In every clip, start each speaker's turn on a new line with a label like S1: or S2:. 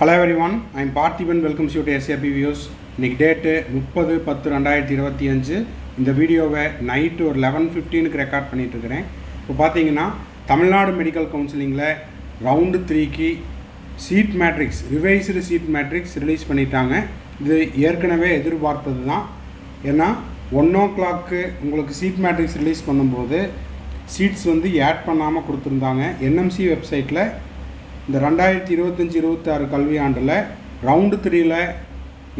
S1: Hello everyone, I am Parthiban. Welcomes you to SAP Views. இன்னைக்கு date 30/10/2025. இந்த வீடியோவை night ஒரு 11:15க்கு ரெக்கார்ட் பண்ணிட்டு இருக்கிறேன். இப்போ பார்த்தீங்கன்னா தமிழ்நாடு மெடிக்கல் கவுன்சிலிங்கில் ரவுண்டு 3க்கு seat matrix revised seat matrix release பண்ணிட்டாங்க. இது ஏற்கனவே எதிர்பார்த்தது தான். ஏன்னா 1 o'clock உங்களுக்கு சீட் மேட்ரிக்ஸ் ரிலீஸ் பண்ணும்போது சீட்ஸ் வந்து ஆட் பண்ணாமல் கொடுத்துருந்தாங்க. என்எம்சி வெப்சைட்டில் இந்த 2025-26 கல்வியாண்டில் ரவுண்டு 3ல்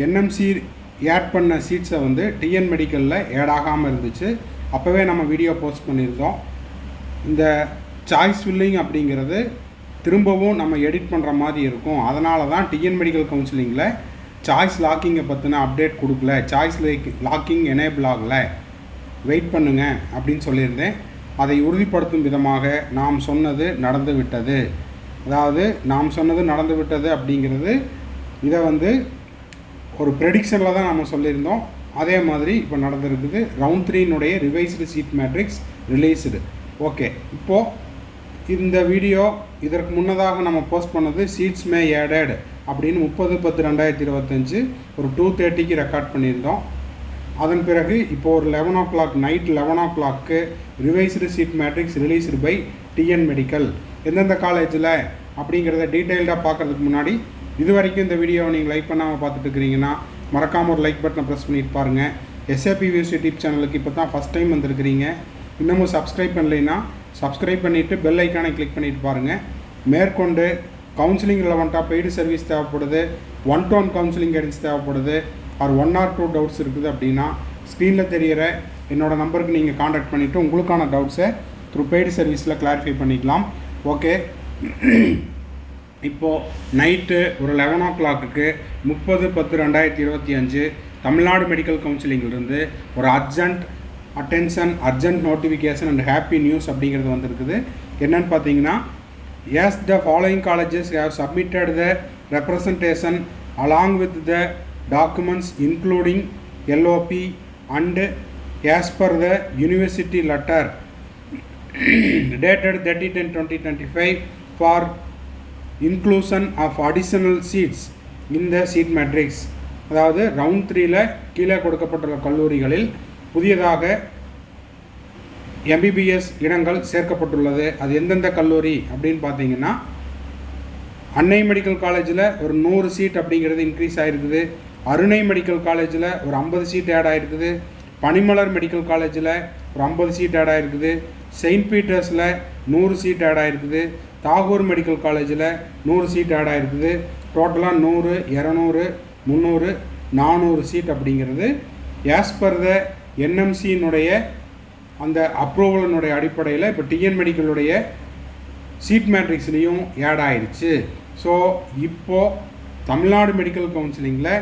S1: என்எம்சி ஆட் பண்ண சீட்ஸை வந்து டிஎன் மெடிக்கலில் ஆட் ஆகாமல் இருந்துச்சு. அப்போவே நம்ம வீடியோ போஸ்ட் பண்ணியிருந்தோம். இந்த சாய்ஸ் ஃபில்லிங் அப்படிங்கிறது திரும்பவும் நம்ம எடிட் பண்ணுற மாதிரி இருக்கும். அதனால தான் டிஎன் மெடிக்கல் கவுன்சிலிங்கில் சாய்ஸ் லாக்கிங்கை பற்றின அப்டேட் கொடுக்கல, சாய்ஸ் லாக்கிங் எனேபிள் ஆகலை, வெயிட் பண்ணுங்க அப்படின்னு சொல்லியிருந்தேன். அதை உறுதிப்படுத்தும் விதமாக நாம் சொன்னது நடந்து விட்டது. அதாவது நாம் சொன்னது நடந்து விட்டது அப்படிங்கிறது இதை வந்து ஒரு ப்ரெடிக்ஷனில் தான் நம்ம சொல்லியிருந்தோம். அதே மாதிரி இப்போ நடந்திருக்குது. ரவுண்ட் 3னுடைய revised seat matrix released. Okay, இப்போது இந்த வீடியோ இதற்கு முன்னதாக நம்ம போஸ்ட் பண்ணது சீட்ஸ் மே ஆடட் அப்படின்னு 30/10/2025 ஒரு 2:30க்கு ரெக்கார்ட் பண்ணியிருந்தோம். அதன் பிறகு இப்போது ஒரு 11 o'clock night 11 o'clock revised seat matrix released by TN medical. எந்தெந்த காலேஜில் அப்படிங்கிறத டீட்டெயில்டாக பார்க்குறதுக்கு முன்னாடி இது வரைக்கும் இந்த வீடியோவை நீங்கள் லைக் பண்ணாமல் பார்த்துட்டு இருக்கிறீங்கன்னா மறக்காமல் ஒரு லைக் பட்டனை ப்ரெஸ் பண்ணிட்டு பாருங்கள். SAP Views யூடியூப் சேனலுக்கு இப்போ தான் ஃபஸ்ட் டைம் வந்திருக்கிறீங்க, இன்னமும் சப்ஸ்கிரைப் பண்ணலைன்னா சப்ஸ்கிரைப் பண்ணிவிட்டு பெல் ஐக்கானை கிளிக் பண்ணிட்டு பாருங்கள். மேற்கொண்டு கவுன்சிலிங் ரிலவெண்ட்டாக பெய்டு சர்வீஸ் தேவைப்படுது, 1-to-1 கவுன்சிலிங் கைடன்ஸ் தேவைப்படுது, ஒரு 1 or 2 டவுட்ஸ் இருக்குது அப்படின்னா ஸ்க்ரீனில் தெரிகிற என்னோடய நம்பருக்கு நீங்கள் காண்டாக்ட் பண்ணிவிட்டு உங்களுக்கான டவுட்ஸை த்ரூ பெய்டு சர்வீஸில் கிளாரிஃபை பண்ணிக்கலாம். ஓகே, இப்போது நைட்டு ஒரு 11 o'clock 30/10/2025 தமிழ்நாடு மெடிக்கல் கவுன்சிலிங்கிலிருந்து ஒரு urgent notification and happy news அப்படிங்கிறது வந்திருக்குது. என்னென்னு பார்த்தீங்கன்னா, as the following colleges have submitted the representation along with the documents including LOP and as per the university letter dated 30/10/2025 for inclusion of additional seats in the seat matrix. அதாவது round 3ல் கீழே கொடுக்கப்பட்டுள்ள கல்லூரிகளில் புதியதாக MBBS இடங்கள் சேர்க்கப்பட்டுள்ளது. அது எந்தெந்த கல்லூரி அப்படின்னு பார்த்தீங்கன்னா, அன்னை மெடிக்கல் காலேஜில் ஒரு 100 சீட் அப்படிங்கிறது இன்க்ரீஸ் ஆகிருக்குது. அருணை மெடிக்கல் காலேஜில் ஒரு 50 சீட் ஆட் ஆகிருக்குது. பனிமலர் மெடிக்கல் காலேஜில் ஒரு 50 சீட் ஆட் ஆகிருக்குது. செயின்ட் பீட்டர்ஸில் 100 சீட் ஆட் ஆகிருக்குது. தாகூர் மெடிக்கல் காலேஜில் 100 சீட் ஆட் ஆகிருக்குது. டோட்டலாக 100, 200, 300, 400 சீட் அப்படிங்கிறது ஆஸ் பர் த என்எம்சியினுடைய அந்த அப்ரூவலினுடைய அடிப்படையில் இப்போ டிஎன் மெடிக்கலுடைய சீட் மேட்ரிக்ஸ்லேயும் ஆட் ஆகிடுச்சு. ஸோ இப்போது தமிழ்நாடு மெடிக்கல் கவுன்சிலிங்கில்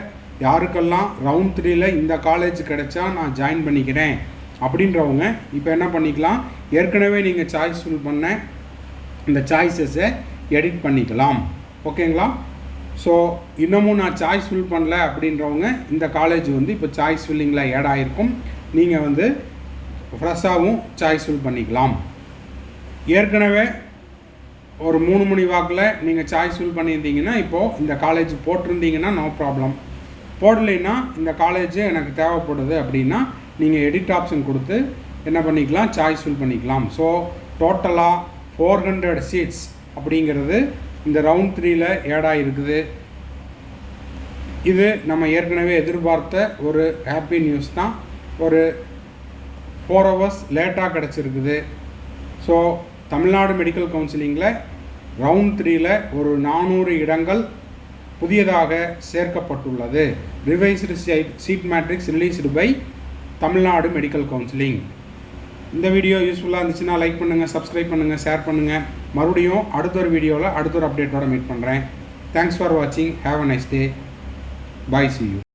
S1: யாருக்கெல்லாம் ரவுண்ட் 3ல் இந்த காலேஜ் கிடைச்சா நான் ஜாயின் பண்ணிக்கிறேன் அப்படின்றவங்க இப்போ என்ன பண்ணிக்கலாம், ஏற்கனவே நீங்கள் சாய்ஸ் ஃபில் பண்ண இந்த சாய்ஸஸை எடிட் பண்ணிக்கலாம். ஓகேங்களா? ஸோ இன்னமும் நான் சாய்ஸ் ஃபில் பண்ணல அப்படின்றவங்க இந்த காலேஜ் வந்து இப்போ சாய்ஸ் ஃபில்லிங்கில் ஆட் ஆகிருக்கும். நீங்கள் வந்து ஃப்ரெஷ்ஷாகவும் சாய்ஸ் ஃபில் பண்ணிக்கலாம். ஏற்கனவே ஒரு 3 மணி வாக்கில் நீங்கள் சாய்ஸ் ஃபில் பண்ணியிருந்தீங்கன்னா இப்போது இந்த காலேஜ் போட்டிருந்தீங்கன்னா நோ ப்ராப்ளம். போடலைன்னா இந்த காலேஜ் எனக்கு தேவைப்படுது அப்படின்னா நீங்கள் எடிட் ஆப்ஷன் கொடுத்து என்ன பண்ணிக்கலாம், சாய்ஸ் ஃபில் பண்ணிக்கலாம். ஸோ டோட்டலாக 400 சீட்ஸ் அப்படிங்கிறது இந்த ரவுண்ட் 3ல் ஆட் ஆகிருக்குது. இது நம்ம ஏற்கனவே எதிர்பார்த்த ஒரு ஹாப்பி நியூஸ் தான். ஒரு 4 hours லேட்டாக கிடச்சிருக்குது. ஸோ தமிழ்நாடு மெடிக்கல் கவுன்சிலிங்கில் ரவுண்ட் 3ல் ஒரு 400 இடங்கள் புதியதாக சேர்க்கப்பட்டுள்ளது. Revised seat matrix released by Tamil Nadu medical counselling. இந்த வீடியோ யூஸ்ஃபுல்லாக இருந்துச்சுன்னா லைக் பண்ணுங்கள், சப்ஸ்கிரைப் பண்ணுங்கள், ஷேர் பண்ணுங்கள். மறுபடியும் அடுத்த ஒரு வீடியோவில் அடுத்த ஒரு அப்டேட்டோட மீட் பண்ணுறேன். தேங்க்ஸ் ஃபார் வாட்சிங். Have a nice day. Bye. See you.